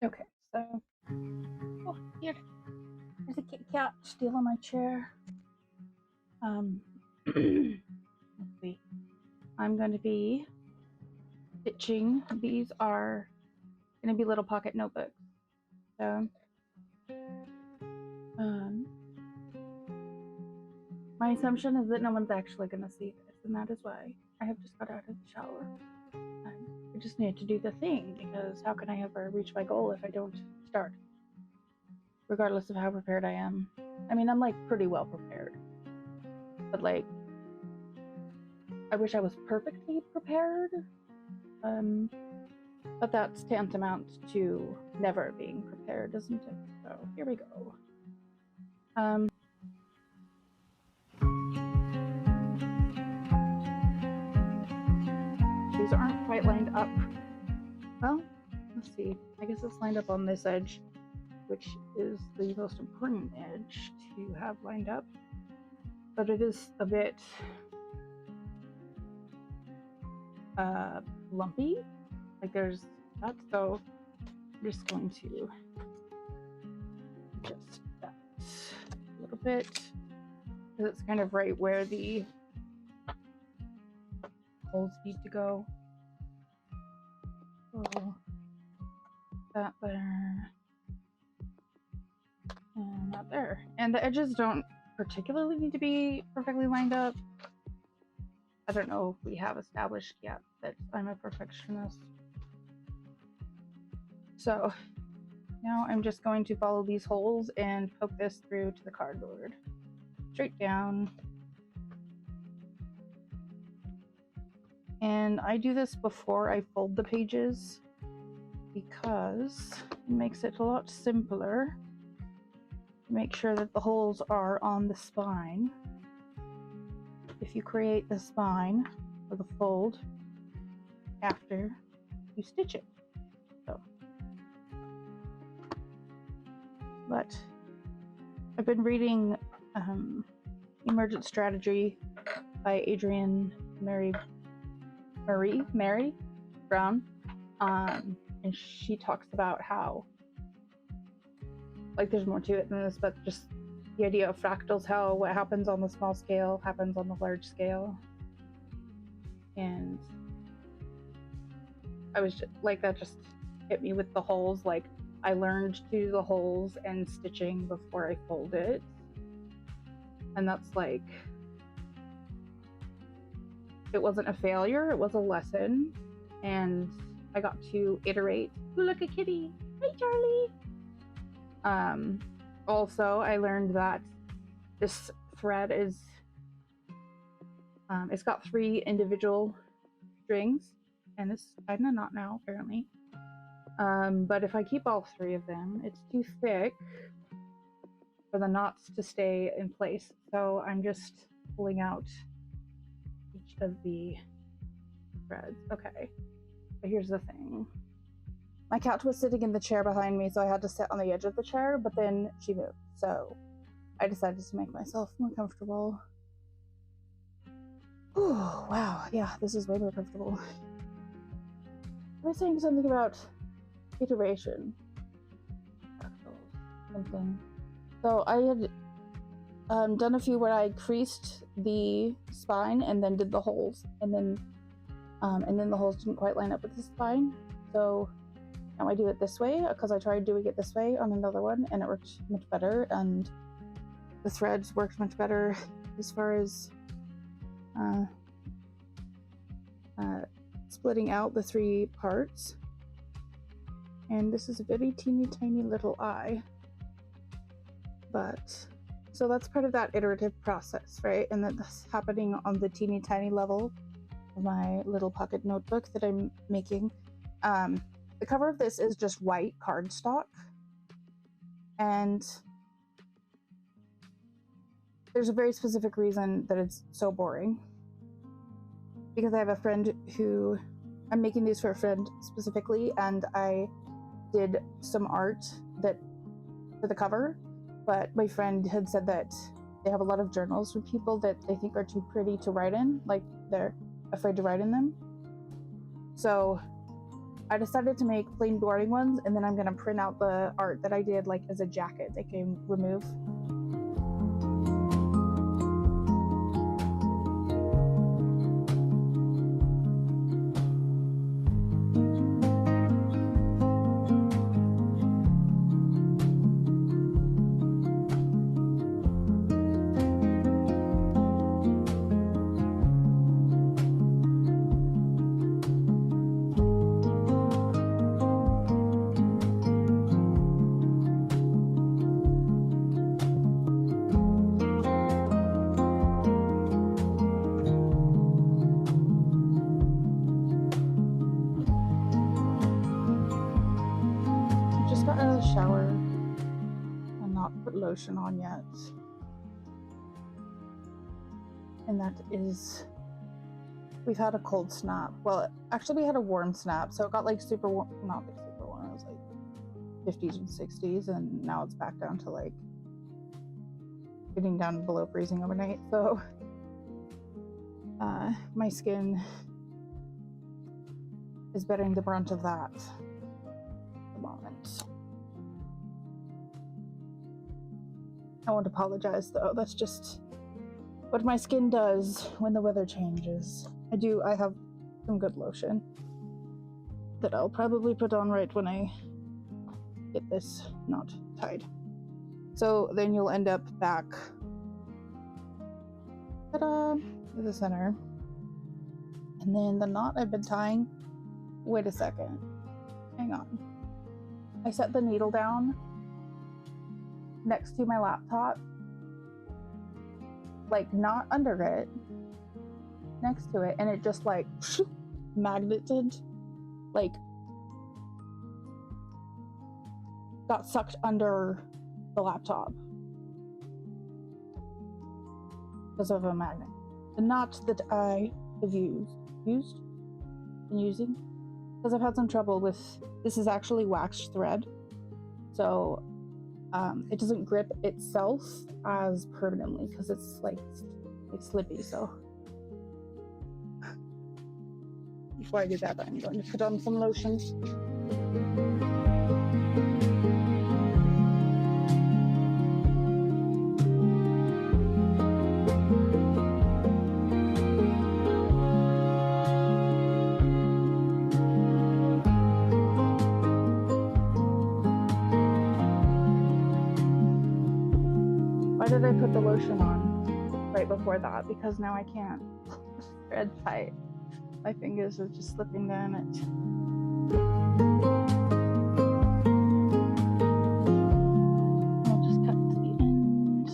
Okay, so oh, here, there's a Kit Kat stealing my chair. Let's see. I'm going to be stitching. These are going to be little pocket notebooks. So, my assumption is that no one's actually going to see this, and that is why I have just got out of the shower. I just need to do the thing, because how can I ever reach my goal if I don't start? Regardless of how prepared I am. I mean, I'm like pretty well prepared, but like, I wish I was perfectly prepared. But that's tantamount to never being prepared, isn't it? So here we go. These aren't quite lined up. Well, let's see. I guess it's lined up on this edge, which is the most important edge to have lined up. But it is a bit lumpy. Like there's that, so I'm just going to adjust that a little bit, because it's kind of right where the holes need to go. So that there, and that there. And the edges don't particularly need to be perfectly lined up. I don't know if we have established yet that I'm a perfectionist. So now I'm just going to follow these holes and poke this through to the cardboard. Straight down. And I do this before I fold the pages because it makes it a lot simpler to make sure that the holes are on the spine. If you create the spine or the fold after you stitch it. So, but I've been reading Emergent Strategy by Adrienne Mary Brown, and she talks about how, like, there's more to it than this, but just the idea of fractals, how what happens on the small scale happens on the large scale. And I was just, like, that just hit me with the holes. Like, I learned to do the holes and stitching before I fold it, and that's like, it wasn't a failure, it was a lesson, and I got to iterate. Ooh, look, a kitty! Hi, Charlie! Also, I learned that this thread is, it's got 3 individual strings, and it's kind of not now, apparently. But if I keep all 3 of them, it's too thick for the knots to stay in place. So I'm just pulling out each of the threads. Okay, but here's the thing. My cat was sitting in the chair behind me, so I had to sit on the edge of the chair, but then she moved. So I decided to make myself more comfortable. Ooh, wow, yeah, this is way more comfortable. I was saying something about iteration. Something. So I had done a few where I creased the spine and then did the holes, and then the holes didn't quite line up with the spine. So now I do it this way, because I tried doing it this way on another one and it worked much better, and the threads worked much better as far as splitting out the 3 parts. And this is a very teeny tiny little eye, but so that's part of that iterative process, right? And that's happening on the teeny tiny level of my little pocket notebook that I'm making. The cover of this is just white cardstock, and there's a very specific reason that it's so boring. Because I have a friend who, I'm making these for a friend specifically, and I did some art that for the cover, but my friend had said that they have a lot of journals from people that they think are too pretty to write in, like they're afraid to write in them. So I decided to make plain boring ones, and then I'm gonna print out the art that I did like as a jacket they can remove. Just got out of the shower and not put lotion on yet. And that is, we've had a cold snap. Well, actually we had a warm snap, so it got like super warm, not like super warm, it was like 50s and 60s, and now it's back down to like getting down below freezing overnight. So my skin is bearing the brunt of that at the moment. I won't apologize though, that's just what my skin does when the weather changes. I have some good lotion that I'll probably put on right when I get this knot tied. So then you'll end up back at the center. And then the knot I've been tying, wait a second, hang on. I set the needle down next to my laptop, like not under it, next to it, and it just like magneted, like got sucked under the laptop because of a magnet. The knot that I have been using, because I've had some trouble with, this is actually waxed thread, so it doesn't grip itself as permanently because it's like slippy. So before I do that, I'm going to put on some lotion. Why did I put the lotion on right before that? Because now I can't thread tight. My fingers are just slipping down it. I'll just cut the end.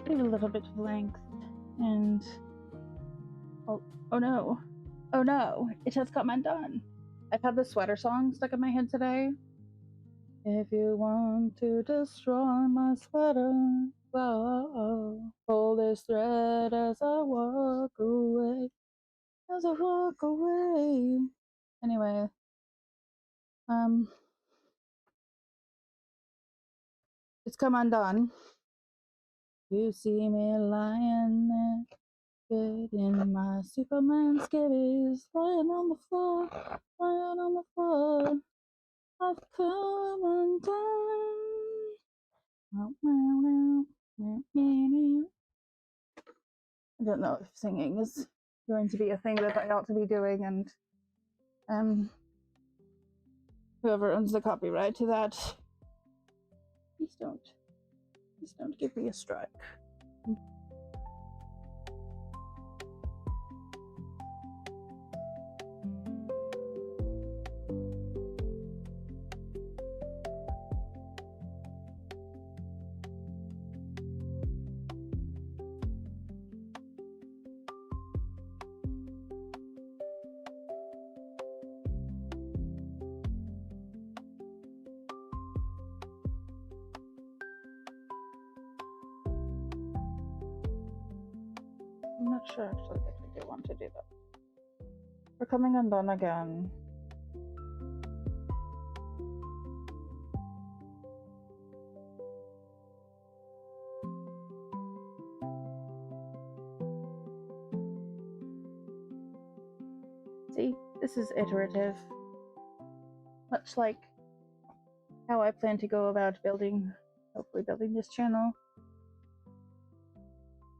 Leave a little bit of length. And oh no. Oh no, it has come undone. I've had the sweater song stuck in my head today. If you want to destroy my sweater, whoa, pull this thread as I walk away. As I walk away. Anyway, it's come undone. You see me lying there, in my Superman skivvies, lying on the floor, lying on the floor. I've come undone. I don't know if singing is going to be a thing that I ought to be doing, and whoever owns the copyright to that, please don't give me a strike. I'm not sure actually that I do want to do that. We're coming undone again. See, This is iterative, much like how I plan to go about hopefully building this channel.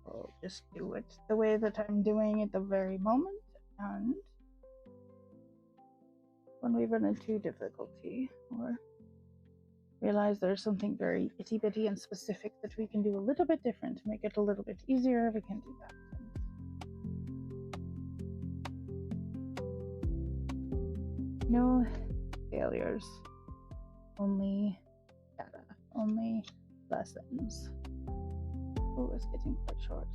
I'll just do it the way that I'm doing it the very moment, and when we run into difficulty or realize there's something very itty bitty and specific that we can do a little bit different to make it a little bit easier, we can do that. No failures, only data, only lessons. Oh, it's getting quite short.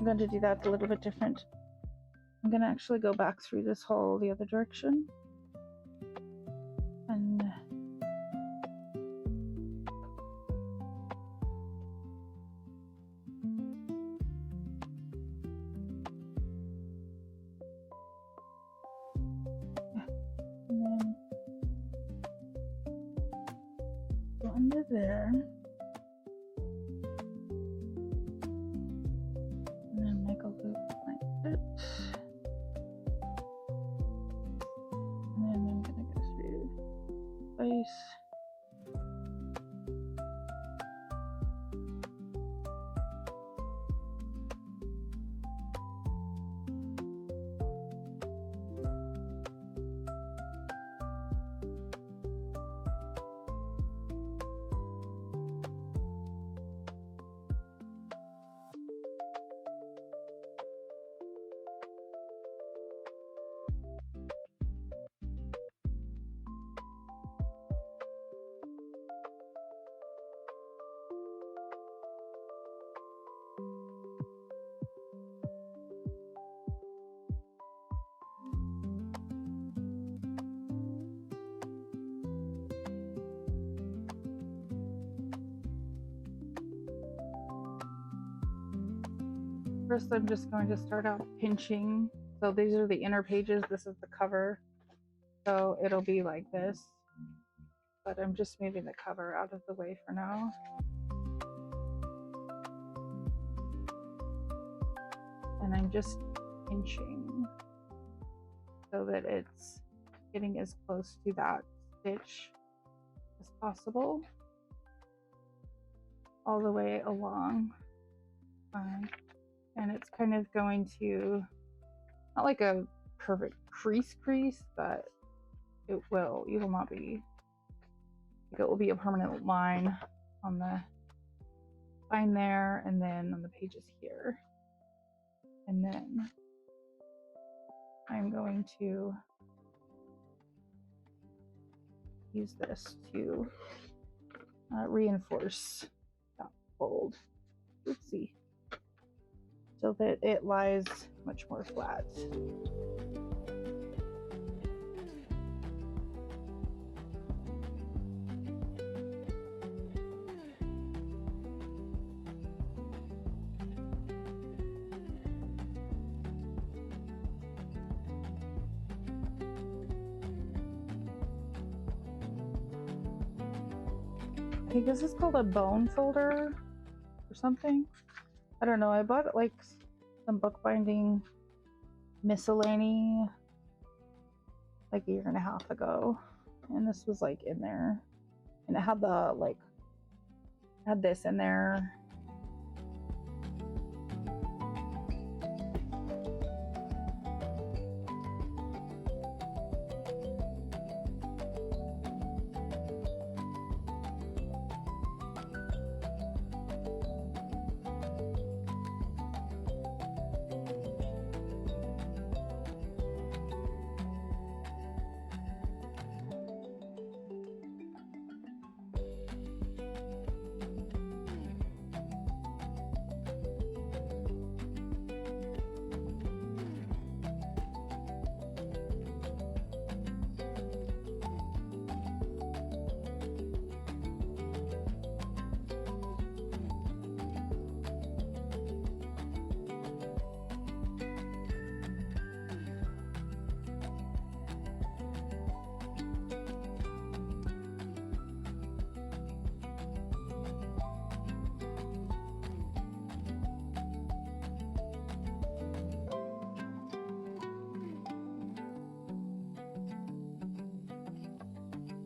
I'm going to do that a little bit different. I'm going to actually go back through this hole the other direction. And then go under there. First, I'm just going to start out pinching. So these are the inner pages. This is the cover. So it'll be like this. But I'm just moving the cover out of the way for now. And I'm just pinching so that it's getting as close to that stitch as possible all the way along. And it's kind of going to, not like a perfect crease, but you will not be, it will be a permanent line on the spine there, and then on the pages here. And then I'm going to use this to reinforce that fold. Oopsie. So that it lies much more flat. I think this is called a bone folder or something. I don't know. I bought like some bookbinding miscellany like a year and a half ago, and this was like in there, and it had the had this in there.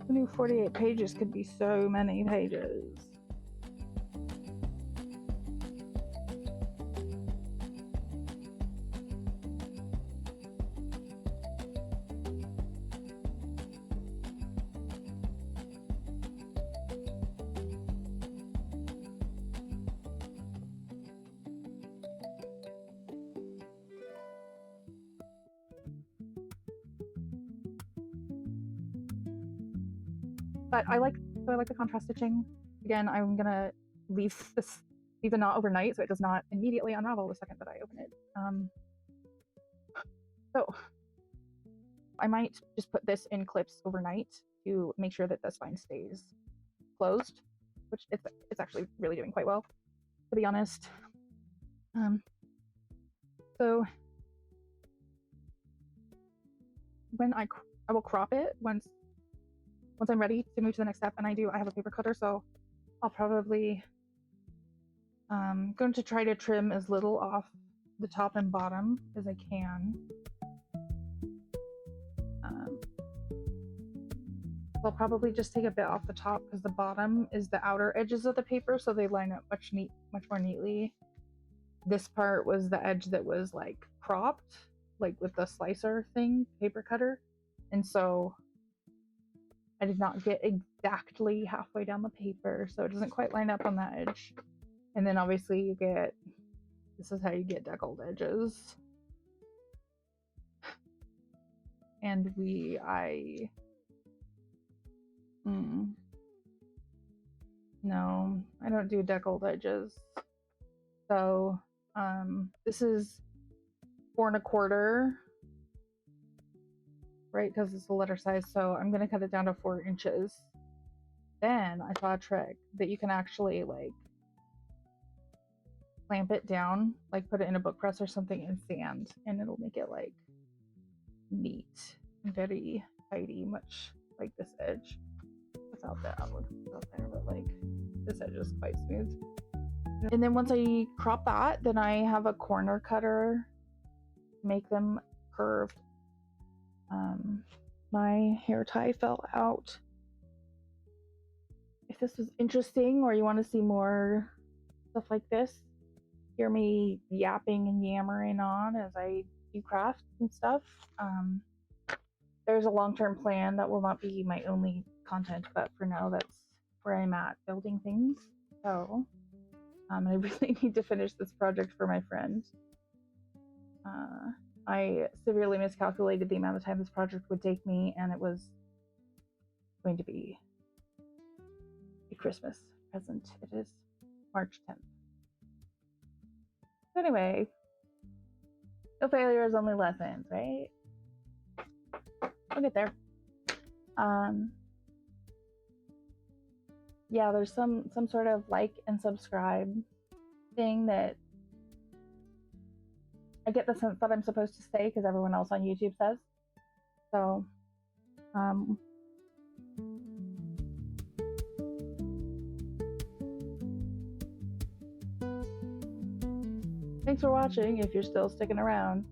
Who knew 48 pages could be so many pages? But I like the contrast stitching. Again, I'm gonna leave the knot overnight so it does not immediately unravel the second that I open it. So I might just put this in clips overnight to make sure that the spine stays closed, which it's actually really doing quite well, to be honest. So when I will crop it once I'm ready to move to the next step, and I have a paper cutter, so I'll probably going to try to trim as little off the top and bottom as I can. I'll probably just take a bit off the top because the bottom is the outer edges of the paper, so they line up much more neatly. This part was the edge that was like cropped, like with the slicer thing, paper cutter, and so I did not get exactly halfway down the paper, so it doesn't quite line up on that edge. And then obviously you get, this is how you get deckled edges. And no, I don't do deckled edges. So this is 4 1/4, right? Because it's a letter size. So I'm gonna cut it down to 4 inches. Then I saw a trick that you can actually like clamp it down, like put it in a book press or something and sand, and it'll make it like neat, very tidy, much like this edge. Without that, I would put out there, but like this edge is quite smooth. And then once I crop that, then I have a corner cutter, make them curved. My hair tie fell out. If this was interesting or you want to see more stuff like this, hear me yapping and yammering on as I do crafts and stuff. There's a long-term plan that will not be my only content, but for now that's where I'm at building things. So I really need to finish this project for my friend. I severely miscalculated the amount of time this project would take me, and it was going to be a Christmas present. It is March 10th. So anyway, no failures, only lessons, right? We'll get there. Yeah, there's some sort of like and subscribe thing that I get the sense that I'm supposed to say because everyone else on YouTube says. So, thanks for watching if you're still sticking around.